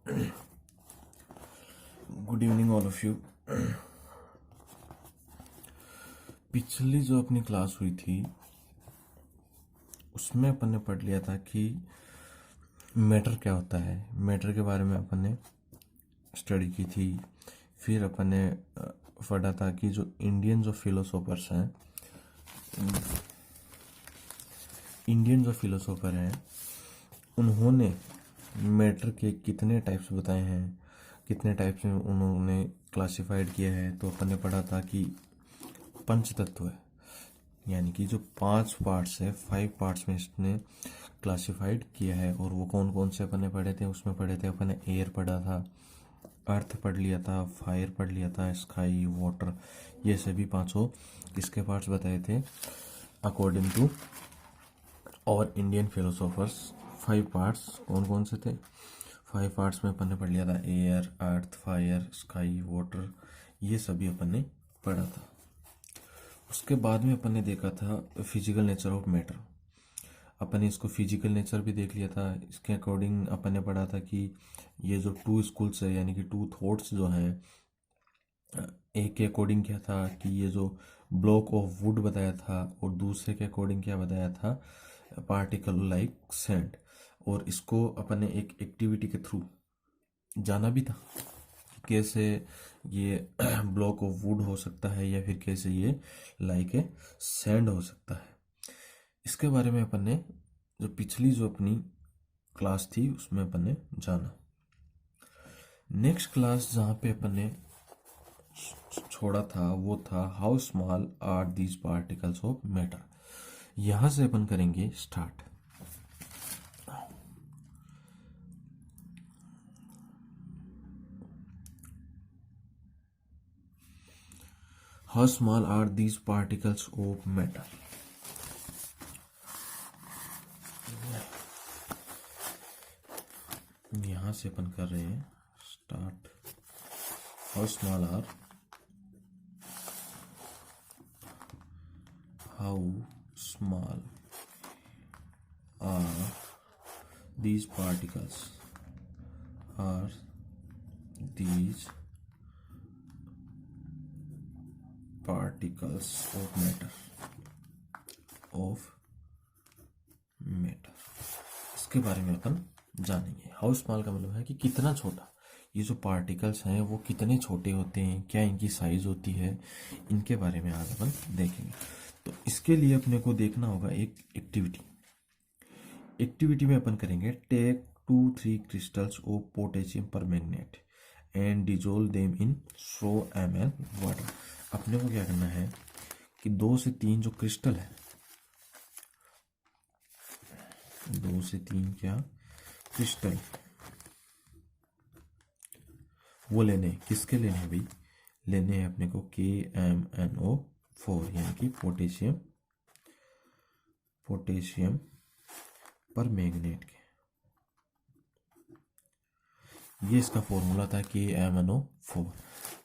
Good evening all of you. पिछली जो अपनी क्लास हुई थी उसमें अपन ने पढ़ लिया था कि मैटर क्या होता है। मैटर के बारे में अपन ने स्टडी की थी। फिर अपन ने पढ़ा था कि जो इंडियन जो फिलोसोफर्स हैं, उन्होंने मैटर के कितने टाइप्स बताए हैं, कितने टाइप्स में उन्होंने क्लासिफाइड किया है। तो अपन ने पढ़ा था कि पंच तत्व है, यानी कि जो 5 पार्ट्स है, 5 पार्ट्स में इसने क्लासिफाइड किया है। और वो कौन कौन से अपन ने पढ़े थे? उसमें पढ़े थे अपन ने एयर पढ़ा था, अर्थ पढ़ लिया था, फायर पढ़ लिया था, स्काई, वाटर, ये सभी 5 किसके पार्ट्स बताए थे अकॉर्डिंग टू और इंडियन फिलोसोफर्स। 5 पार्ट्स कौन कौन से थे? 5 पार्ट्स में अपन ने पढ़ लिया था एयर, अर्थ, फायर, स्काई, वाटर, ये सभी अपन ने पढ़ा था। उसके बाद में अपन ने देखा था फिजिकल नेचर ऑफ मैटर। अपन ने इसको फिजिकल नेचर भी देख लिया था। इसके अकॉर्डिंग अपन ने पढ़ा था कि ये जो 2 स्कूल्स है, यानी कि 2 थॉट्स जो हैं, एक के अकॉर्डिंग क्या था कि ये जो ब्लॉक ऑफ वुड बताया था, और दूसरे के अकॉर्डिंग क्या बताया था, पार्टिकल लाइक सैंड। और इसको अपन ने एक एक्टिविटी के थ्रू जाना भी था कि कैसे ये ब्लॉक ऑफ वुड हो सकता है, या फिर कैसे ये लाइक ए सैंड हो सकता है। इसके बारे में अपन ने जो पिछली जो अपनी क्लास थी उसमें अपन ने जाना। नेक्स्ट क्लास जहाँ पे अपन ने छोड़ा था वो था how small are these particles of matter. यहां से अपन करेंगे start. How small are these particles of matter. यहां से अपन कर रहे हैं start. How small are these particles are these particles of matter इसके बारे में अपन जानेंगे। हाउ स्मॉल का मतलब है कि कितना छोटा ये जो पार्टिकल्स हैं वो कितने छोटे होते हैं, क्या इनकी साइज होती है, इनके बारे में आज अपन देखेंगे। तो इसके लिए अपने को देखना होगा एक एक्टिविटी में अपन करेंगे take 2-3 crystals of potassium permanganate and dissolve them in 100 ml water. अपने को क्या करना है कि 2 से 3 जो क्रिस्टल है, 2 से 3 क्या क्रिस्टल वो लेने। किसके लेने हैं भाई? लेने हैं अपने को KMnO4, यानी कि पोटेशियम परमैंगनेट के। ये इसका फॉर्मूला था KMnO4।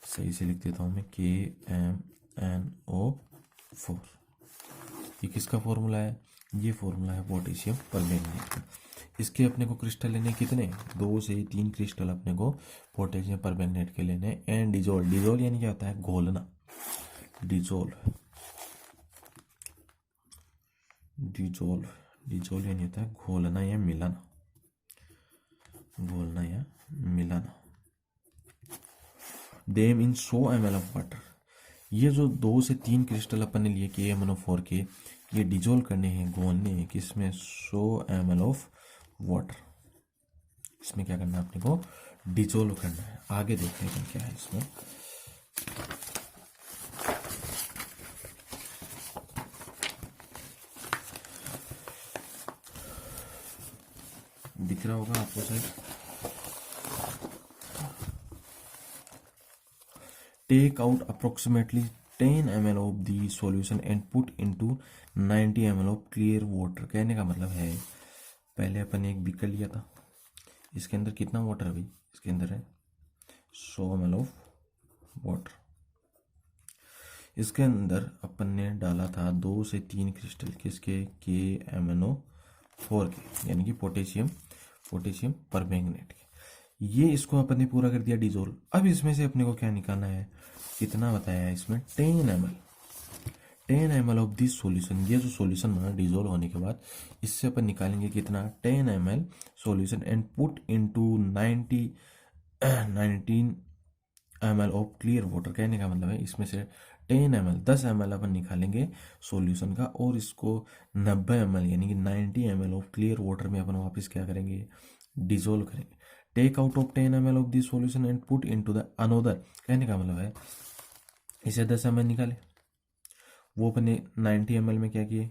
सही से लिख देता हूं मैं KMnO4। ये किसका फॉर्मूला है? ये फॉर्मूला है पोटेशियम परमैंगनेट का। इसके अपने को क्रिस्टल लेने कितने? 2 से 3 क्रिस्टल अपने को पोटेशियम परमैंगनेट के लेने। एंड डिजोल्व यानी क्या होता है? घोलना। डिजोल्व यानी होता है घोलना या मिलाना। Them in 100 ml of water. ये जो 2 से 3 क्रिस्टल अपन ने लिए KMnO4 के, ये डिजोल्व करने हैं, घोलने हैं किसमें? 100 ml ऑफ वाटर। इसमें क्या करना है अपने को? डिजोल्व करना है। आगे देखते हैं क्या है इसमें। दिख रहा होगा आपको शायद। Take out approximately 10 ml of the solution and put into 90 ml of clear water. कहने का मतलब है पहले अपन ने एक बीकर लिया था, इसके अंदर कितना वाटर है भाई? इसके अंदर है 100 ml ऑफ वाटर। इसके अंदर अपन ने डाला था 2 से 3 क्रिस्टल किसके? KMnO4 के, यानी कि पोटेशियम परमैंगनेट के। ये इसको अपन ने पूरा कर दिया डिजोल्व। अब इसमें से अपने को क्या निकालना है, कितना बताया है इसमें, 10 ml ऑफ दिस सॉल्यूशन। ये जो सॉल्यूशन बना डिजोल्व होने के बाद, इससे अपन निकालेंगे कितना, 10 ml solution and put into 19 ml of clear water. कहने का मतलब है इसमें से 10 ml अपन निकालेंगे सॉल्यूशन का, और इसको 90 ml यानी कि 90 ml ऑफ क्लियर वाटर में अपन वापस क्या करेंगे, डिजोल्व करेंगे। Take out of 10 ml of this solution and put into the another. कहने का मतलब है इसे 10 ml निकाले, वो अपने 90 ml में क्या किए,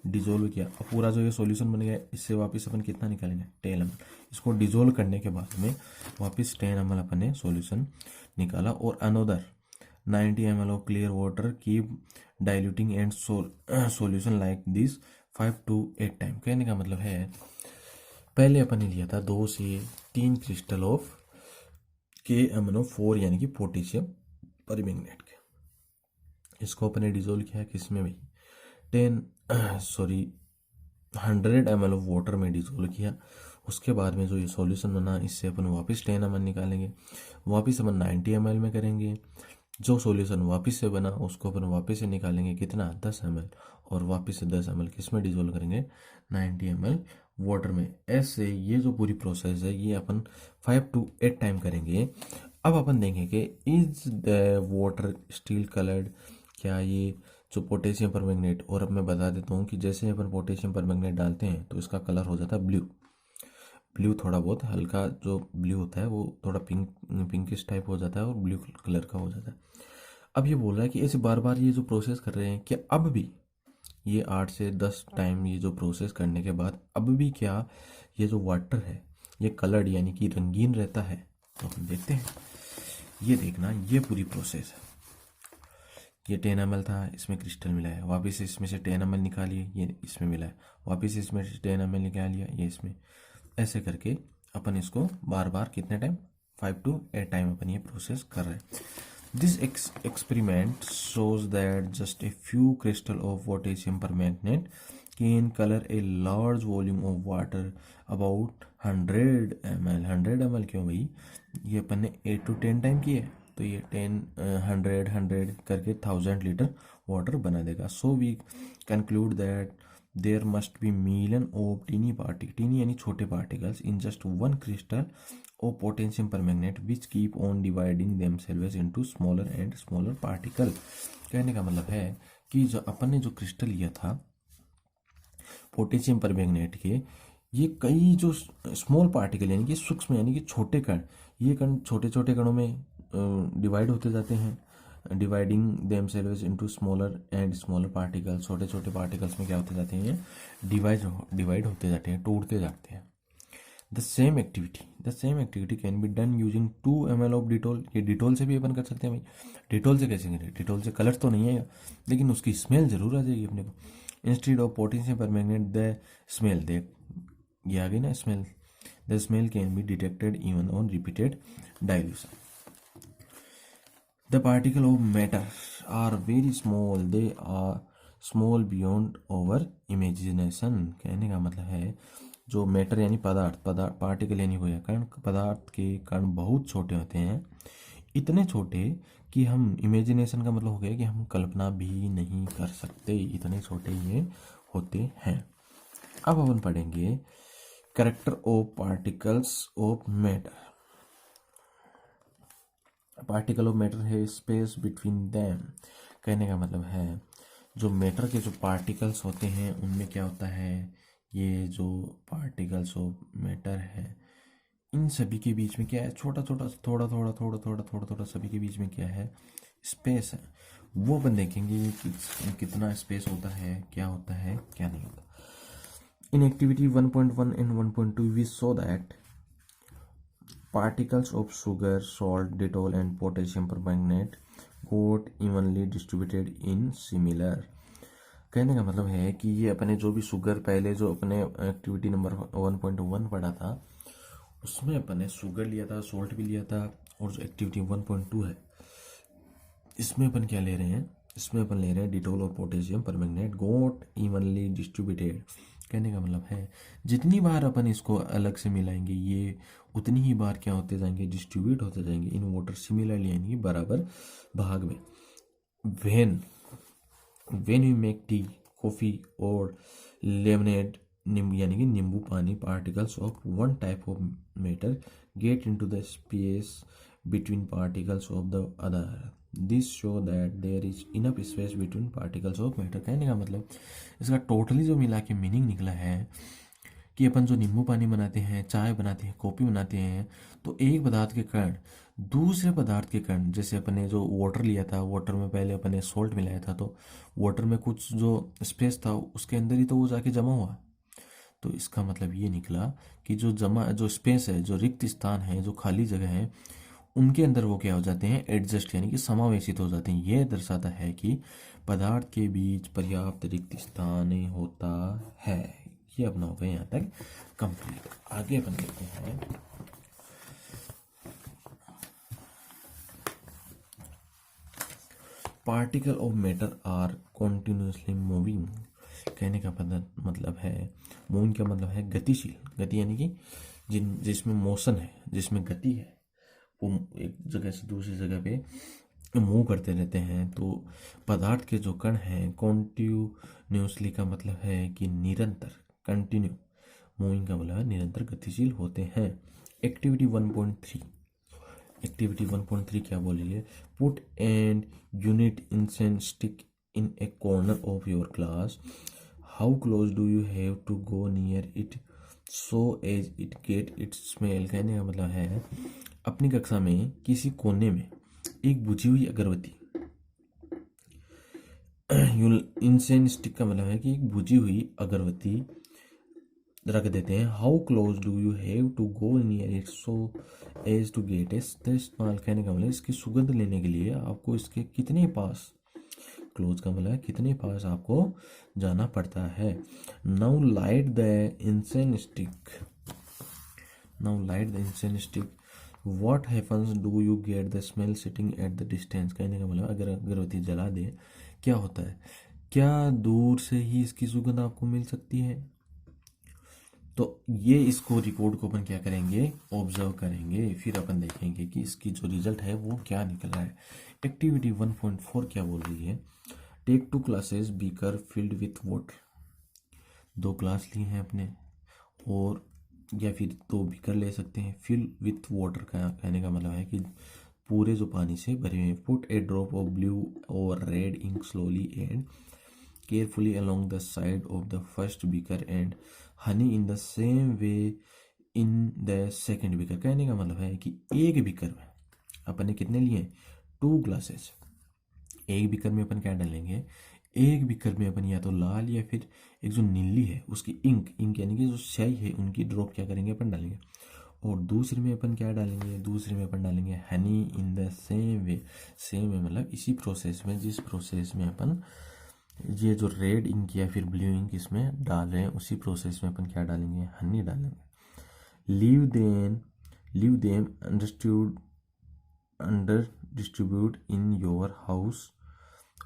डिजोल्व किया। और पूरा जो ये सॉल्यूशन बन गया, इससे वापस अपन कितना निकालेंगे, 10 ml। इसको डिजोल्व करने के बाद में वापस 10 ml अपन ने सॉल्यूशन निकाला, और another 90 ml of clear water keep diluting and solution like this 5 to 8 time. कहने का मतलब है पहले अपन ने लिया था 2 से 3 क्रिस्टल ऑफ KMnO4 यानी कि पोटेशियम परमैंगनेट के। इसको अपन ने डिजोल्व किया किसमें भाई, 100 ml ऑफ वाटर में डिजोल्व किया। उसके बाद में जो ये सॉल्यूशन बना, इससे अपन वापस 10 ml निकालेंगे, वापस अपन 90 ml में करेंगे। जो सॉल्यूशन वापस से बना उसको अपन वापस से निकालेंगे कितना, 10 ml, और वापस से 10 ml किस में डिजोल्व करेंगे, 90 ml वाटर में। ऐसे ये जो पूरी प्रोसेस है ये अपन 5 to 8 टाइम करेंगे। अब अपन देखेंगे कि is the water steel coloured, क्या ये जो पोटेशियम परमैंगनेट, और अब मैं बता देता हूँ कि जैसे अपन पोटेशियम परमैंगनेट डालते हैं तो इसका कलर हो जाता है ब्लू, थोड़ा बहुत हल्का जो ब्लू होता है वो थोड़ा पिंकिश टाइप हो जाता है और ब्लू कलर का हो जाता है। अब ये बोल रहा है कि ऐसे बार बार ये जो प्रोसेस कर रहे हैं, क्या अब भी ये 8 से 10 टाइम ये जो प्रोसेस करने के बाद अब भी क्या ये जो वाटर है ये कलर्ड यानी कि रंगीन रहता है। तो हम देखते हैं, ये देखना, ये पूरी प्रोसेस है। ये 10 ml था, इसमें क्रिस्टल मिला है, वापस इसमें से 10 ml निकालिए, ये इसमें मिला है, वापस इसमें से 10 ml निकाल लिया, ये इसमें। ऐसे करके अपन इसको बार बार कितने टाइम, 5 to 8 टाइम अपन ये प्रोसेस कर रहे हैं। This experiment shows that just a few crystal of potassium permanganate can color a large volume of water about 100 ml। 100 ml क्यों भाई, ये अपन ने 8 to 10 टाइम किए, तो ये 10 100 करके 1000 लीटर वाटर बना देगा। So we conclude that there must be million of tiny यानी छोटे particles in just one crystal of potassium permanganate which keep on dividing themselves into smaller and smaller particle. कहने का मतलब है कि जो अपन ने जो क्रिस्टल लिया था पोटेशियम परमैंगनेट के, ये कई जो स्मॉल पार्टिकल यानी कि सूक्ष्म यानी कि छोटे कण, ये कण छोटे छोटे कणों में डिवाइड होते जाते हैं, dividing themselves into smaller and smaller particle. छोटे छोटे पार्टिकल्स में क्या होते जाते हैं, डिवाइड होते जाते हैं, टूटते जाते हैं। The same activity can be done using 2 ml of Dettol. ये डिटोल से भी अपन कर सकते हैं भाई। डिटोल से कैसे करें, डिटोल से कलर तो नहीं आएगा लेकिन उसकी स्मेल जरूर आ जाएगी अपने को। Instead of potassium permanganate the smell, देख ये आ गई ना smell, the smell can be detected even on repeated dilution. The particle of matter are very small, they are small beyond our imagination। कहने का मतलब है जो मैटर यानी पदार्थ पार्टिकल यानी हो या कण, पदार्थ के कण बहुत छोटे होते हैं, इतने छोटे कि हम इमेजिनेशन का मतलब हो गया कि हम कल्पना भी नहीं कर सकते, इतने छोटे ये होते हैं। अब अपन पढ़ेंगे character of particles of matter. Particle of matter है स्पेस बिटवीन दैम। कहने का मतलब है जो मैटर के जो पार्टिकल्स होते हैं उनमें क्या होता है, ये जो पार्टिकल्स ऑफ मैटर है इन सभी के बीच में क्या है, छोटा छोटा थोड़ा सभी के बीच में क्या है, स्पेस है। वो अपन देखेंगे कि कितना स्पेस होता है, क्या होता है क्या नहीं होता। In activity 1.1 and 1.2 we saw that particles of sugar, salt, Dettol and potassium permanganate got evenly distributed in similar। कहने का मतलब है कि ये अपने जो भी शुगर पहले जो अपने एक्टिविटी नंबर 1.1 पढ़ा था उसमें अपने शुगर लिया था, सॉल्ट भी लिया था, और जो एक्टिविटी 1.2 है इसमें अपन क्या ले रहे हैं, इसमें अपन ले रहे हैं डिटोल और पोटेशियम परमैंगनेट गोट इवनली डिस्ट्रीब्यूटेड। कहने का मतलब है जितनी बार अपन इसको अलग से मिलाएंगे ये उतनी ही बार क्या होते जाएंगे, डिस्ट्रीब्यूट होते जाएंगे इन वाटर सिमिलरली, यानी कि बराबर भाग में। When when you make tea, coffee और लेमनेड, नींबू यानी कि नींबू पानी, particles of one type of matter get into the space between particles of the other, this show that there is enough space between particles of matter. कहने का मतलब इसका टोटली जो मिला के मीनिंग निकला है कि अपन जो नींबू पानी बनाते हैं, चाय बनाते हैं, कॉफ़ी बनाते हैं, तो एक पदार्थ के कण दूसरे पदार्थ के कण, जैसे अपने जो वाटर लिया था, वाटर में पहले अपने सॉल्ट मिलाया था, तो वाटर में कुछ जो स्पेस था उसके अंदर ही तो वो जाके जमा हुआ। तो इसका मतलब ये निकला कि जो स्पेस है, जो रिक्त स्थान है, जो खाली जगह है, उनके अंदर वो क्या हो जाते हैं, एडजस्ट यानी कि समावेशित हो जाते हैं। यह दर्शाता है कि पदार्थ के बीच पर्याप्त रिक्त स्थान होता है। ये अपना हो गया यहाँ तक कंप्लीट। आगे अपन देखते हैं particle of matter are continuously moving. कहने का मतलब है, मूविंग का मतलब है गतिशील, गति यानी कि जिसमें मोशन है, जिसमें गति है, वो एक जगह से दूसरी जगह पे मूव करते रहते हैं। तो पदार्थ के जो कण हैं, कॉन्टिन्यूसली का मतलब है कि निरंतर, कंटिन्यू, मूविंग का मतलब है निरंतर गतिशील होते हैं। एक्टिविटी 1.3, एक्टिविटी 1.3 क्या बोल रही है, put and unit incense stick in a corner of your class, how close do you have to go near it so as it get its smell. कहने का मतलब है अपनी कक्षा में किसी कोने में एक बुझी हुई अगरबत्ती, इंसेंस स्टिक का मतलब है कि एक बुझी हुई अगरबत्ती रख देते हैं। How close do you have to go near it so as to get a smell. कहने का मतलब इसकी सुगंध लेने के लिए आपको इसके कितने पास, क्लोज का मतलब है कितने पास आपको जाना पड़ता है। Now light the incense stick, now light the incense stick, what happens, do you get the smell sitting at the distance. कहने का मतलब अगर अगरबत्ती जला दे क्या होता है, क्या दूर से ही इसकी सुगंध आपको मिल सकती है। तो ये इसको रिपोर्ट को अपन क्या करेंगे, ऑब्जर्व करेंगे, फिर अपन देखेंगे कि इसकी जो रिजल्ट है वो क्या निकल रहा है। एक्टिविटी 1.4 क्या बोल रही है, take 2 glasses beaker filled with water. 2 glass लिए हैं अपने, और या फिर 2 बीकर ले सकते हैं। फिल विथ वाटर का कहने का मतलब है कि पूरे जो पानी से भरे हुए। Put a drop of blue और red ink slowly and carefully along the side of the first beaker and honey in the same way in the second beaker. कहने का मतलब है कि एक बीकर में अपन ने कितने लिए, 2 ग्लासेस। एक बीकर में अपन क्या डालेंगे, एक बीकर में अपन या तो लाल या फिर एक जो नीली है उसकी इंक यानी कि जो स्याही है उनकी ड्रॉप क्या करेंगे अपन डालेंगे। और दूसरे में अपन क्या डालेंगे, दूसरे में अपन डालेंगे Honey in the same way. Same way मतलब इसी प्रोसेस में, जिस प्रोसेस में अपन ये जो रेड इंक या फिर ब्लू इंक इसमें डाल रहे हैं, उसी प्रोसेस में अपन क्या डालेंगे, हनी डालेंगे। Leave them under distribute in your house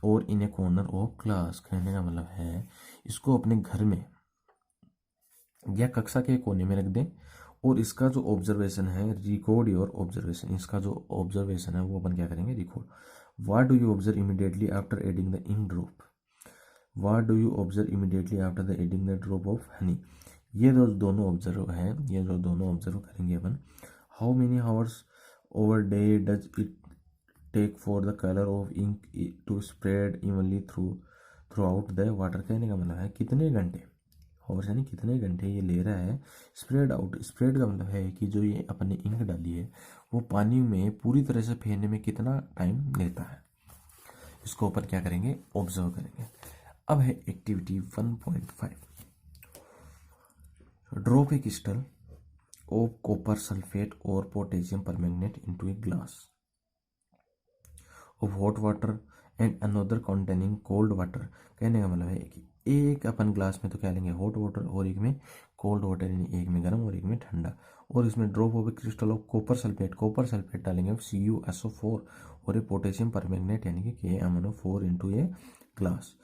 और इन ए कॉर्नर ऑफ क्लास। कहने का मतलब है इसको अपने घर में या कक्षा के कोने में रख दें, और इसका जो ऑब्जर्वेशन है, रिकॉर्ड योर ऑब्जर्वेशन, इसका जो ऑब्जर्वेशन है वो अपन क्या करेंगे, record. What do you observe immediately after adding the ink drop, what do you observe immediately after the adding the drop of honey. ये जो दोनों ऑब्जर्व हैं, ये जो दोनों ऑब्जर्व करेंगे अपन। How many hours over day does it take for the colour of ink to spread evenly throughout the water. कहने का मतलब है कितने घंटे, हावर्स यानी कितने घंटे ये ले रहा है स्प्रेड आउट। स्प्रेड का मतलब है कि जो ये अपने इंक डाली है वो पानी में पूरी तरह से फैलने में कितना टाइम लेता है, इसको ऊपर क्या करेंगे, ऑब्जर्व करेंगे। अब है activity 1.5, drop a crystal of copper sulphate और potassium permanganate into a glass of hot water and another containing cold water. कहने का मतलब है कि एक अपन ग्लास में तो क्या लेंगे, हॉट वाटर, और एक में कोल्ड वाटर, यानी एक में गर्म और एक में ठंडा, और इसमें drop of a crystal of copper sulphate डालेंगे CuSO4 और ए पोटेशियम परमैंगनेट यानी कि KMnO4 into a glass.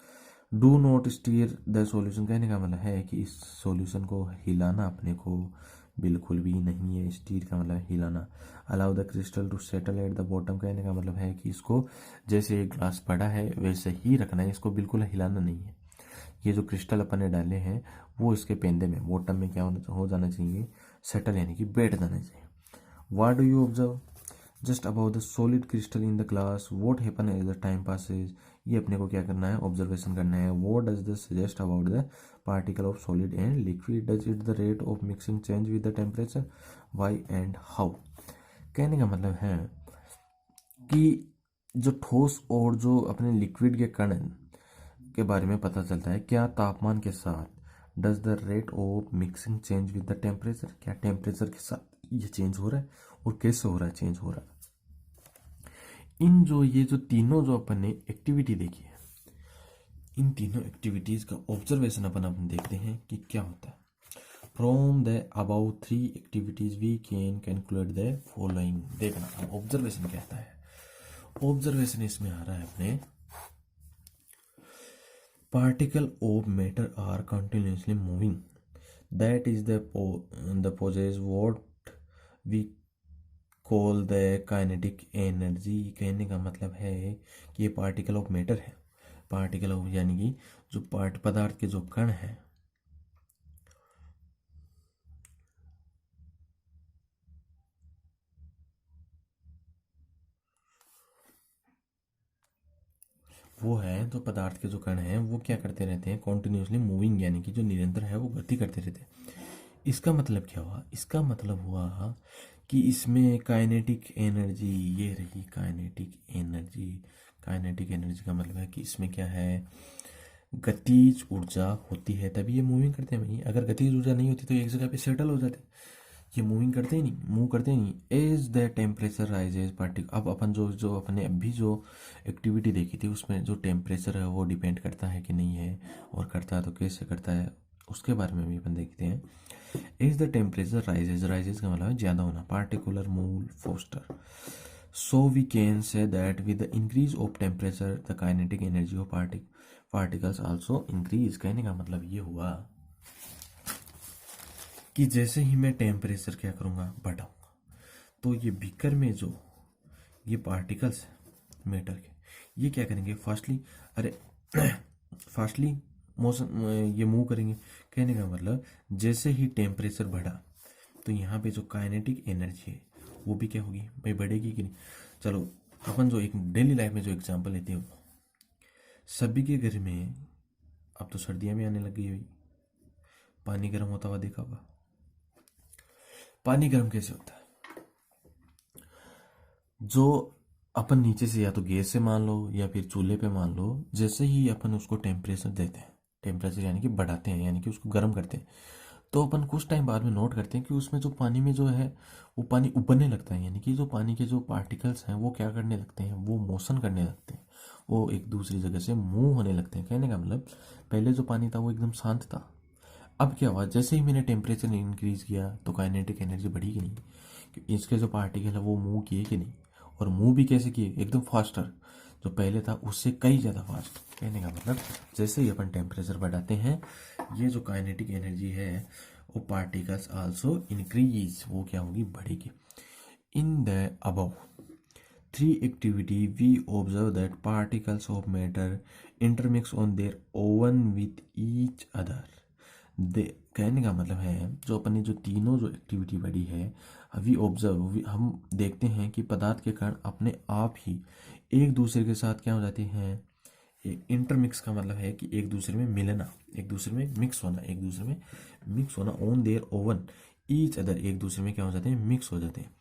Do not stir the solution, कहने का मतलब है कि इस सॉल्यूशन को हिलाना अपने को बिल्कुल भी नहीं है। स्टीयर का मतलब हिलाना। Allow the crystal to settle at the bottom, कहने का मतलब है कि इसको जैसे एक ग्लास पड़ा है वैसे ही रखना है, इसको बिल्कुल हिलाना नहीं है। ये जो क्रिस्टल अपन ने डाले हैं वो इसके पेंदे में बॉटम में क्या हो जाना चाहिए, सेटल यानी कि बैठ जाना चाहिए। What do you observe just about the solid crystal in the glass, what happen as the time passes, ये अपने को क्या करना है, ऑब्जर्वेशन करना है। What does this suggest about the particle of solid and liquid, does it the rate of mixing change with the temperature, why and how. कहने का मतलब है कि जो ठोस और जो अपने लिक्विड के कण के बारे में पता चलता है क्या तापमान के साथ। Does the rate of mixing change with the temperature, क्या टेम्परेचर के साथ ये चेंज हो रहा है और कैसे हो रहा है, चेंज हो रहा है। इन जो ये जो तीनों जो अपन ने एक्टिविटी देखी है, इन तीनों एक्टिविटीज का ऑब्जर्वेशन अपन देखते हैं कि क्या होता है। From the about 3 activities we can calculate the following. देखना ऑब्जर्वेशन कहता है, ऑब्जर्वेशन इसमें आ रहा है अपने particle of matter are continuously moving, that is the poses what we call the kinetic energy. कहने का मतलब है कि ये पार्टिकल ऑफ मैटर है, पार्टिकल ऑफ यानी कि जो पदार्थ के जो कण है, वो है जो पदार्थ के जो कण हैं वो क्या करते रहते हैं, कॉन्टिन्यूसली मूविंग यानी कि जो निरंतर है वो गति करते रहते हैं। इसका मतलब क्या हुआ, इसका मतलब हुआ कि इसमें काइनेटिक एनर्जी, ये रही काइनेटिक एनर्जी। काइनेटिक एनर्जी का मतलब है कि इसमें क्या है, गतिज ऊर्जा होती है तभी ये मूविंग करते हैं भाई। अगर गतिज ऊर्जा नहीं होती तो एक जगह पे सेटल हो जाते, ये मूविंग करते ही नहीं, मूव करते ही नहीं। As the temperature rises particle, अब अपन जो जो अपने अभी जो एक्टिविटी देखी थी उसमें जो टेम्परेचर है वो डिपेंड करता है कि नहीं है, और करता है तो कैसे करता है, उसके बारे में भी अपन देखते हैं। As the temperature rises, rises का मतलब है ज़्यादा होना, particular move faster. So we can say that with the increase of temperature the kinetic energy of particles also increase. कहने का मतलब ये हुआ कि जैसे ही मैं टेम्परेचर क्या करूँगा, बढ़ाऊँगा, तो ये बीकर में जो ये पार्टिकल्स हैं मैटर के, ये क्या करेंगे, फास्टली, अरे फास्टली मौसम ये मूव करेंगे। कहने का मतलब जैसे ही टेम्परेचर बढ़ा तो यहाँ पे जो काइनेटिक एनर्जी है वो भी क्या होगी भाई, बढ़ेगी कि नहीं। चलो अपन जो एक डेली लाइफ में जो एग्जांपल लेते हो, सभी के घर में अब तो सर्दियाँ भी आने लग गई भाई, पानी गर्म होता हुआ देखा होगा। पानी गर्म कैसे होता है, जो अपन नीचे से या तो गैस से मान लो या फिर चूल्हे पे मान लो, जैसे ही अपन उसको टेम्परेचर देते हैं, टेम्परेचर यानी कि बढ़ाते हैं यानी कि उसको गर्म करते हैं, तो अपन कुछ टाइम बाद में नोट करते हैं कि उसमें जो पानी में जो है वो पानी उबलने लगता है, यानी कि जो पानी के जो पार्टिकल्स हैं वो क्या करने लगते हैं, वो मोशन करने लगते हैं, वो एक दूसरी जगह से मूव होने लगते हैं। कहने का मतलब पहले जो पानी था वो एकदम शांत था, अब क्या हुआ, जैसे ही मैंने टेम्परेचर इंक्रीज किया तो काइनेटिक एनर्जी बढ़ी कि नहीं, कि इसके जो पार्टिकल है वो मूव किए कि नहीं, और मूव भी कैसे किए, एकदम फास्टर, जो पहले था उससे कई ज़्यादा फास्ट। कहने का मतलब जैसे ही अपन टेम्परेचर बढ़ाते हैं ये जो काइनेटिक एनर्जी है वो पार्टिकल्स आल्सो इंक्रीज, वो क्या होगी, बढ़ेगी। In the above 3 activity we observe that particles of matter intermix on their own with each other। दे कहने का मतलब है जो अपनी जो तीनों जो एक्टिविटी बढ़ी है, वी ऑब्जर्व, हम देखते हैं कि पदार्थ के कण अपने आप ही एक दूसरे के साथ क्या हो जाते हैं, इंटरमिक्स का मतलब है कि एक दूसरे में मिलना, एक दूसरे में मिक्स होना, एक दूसरे में मिक्स होना, on their own each other, एक दूसरे में क्या हो जाते हैं, मिक्स हो जाते हैं।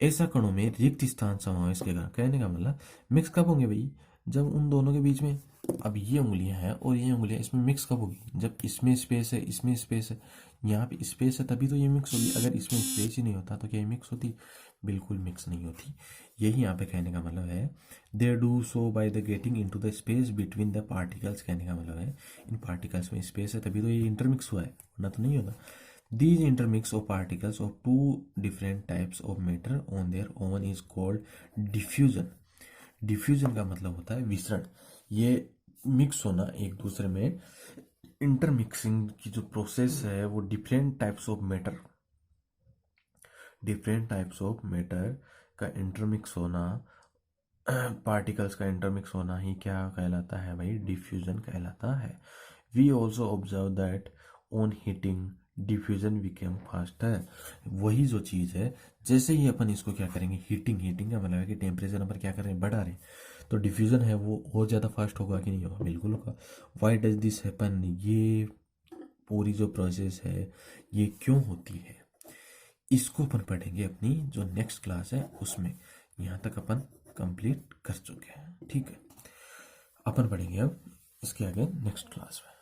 ऐसा कणों में रिक्त स्थान समावेश के कारण, कहने का मतलब मिक्स कब होंगे भाई, जब उन दोनों के बीच में, अब ये उंगलियां हैं और ये उंगलियां, इसमें मिक्स कब होगी, जब इसमें स्पेस है, इसमें स्पेस है, यहाँ पे स्पेस है, तभी तो ये मिक्स होगी। अगर इसमें स्पेस ही नहीं होता तो क्या ये मिक्स होती, बिल्कुल मिक्स नहीं होती। यही यहाँ पे कहने का मतलब है, they do so by the getting into the space between the particles. कहने का मतलब है इन पार्टिकल्स में स्पेस है तभी तो ये इंटरमिक्स हुआ है, वरना तो नहीं होता। These intermix of particles of two different types of matter on their own is called diffusion। Diffusion का मतलब होता है विसरण। ये मिक्स होना एक दूसरे में, इंटरमिक्सिंग की जो प्रोसेस है वो डिफरेंट टाइप्स ऑफ मैटर का इंटरमिक्स होना, पार्टिकल्स का इंटरमिक्स होना ही क्या कहलाता है भाई, डिफ्यूजन कहलाता है। We also observe that on heating diffusion became faster. वही जो चीज़ है, जैसे ही अपन इसको क्या करेंगे, हीटिंग का मतलब है कि टेम्परेचर अपन क्या कर रहे हैं, बढ़ा रहे हैं, तो डिफ्यूजन है वो और ज़्यादा फास्ट होगा कि नहीं होगा, बिल्कुल होगा। वाई डज दिस हैपन, ये पूरी जो प्रोसेस है ये क्यों होती है, इसको अपन पढ़ेंगे अपनी जो नेक्स्ट क्लास है उसमें। यहाँ तक अपन कंप्लीट कर चुके हैं, ठीक है। अपन पढ़ेंगे अब इसके आगे नेक्स्ट क्लास में।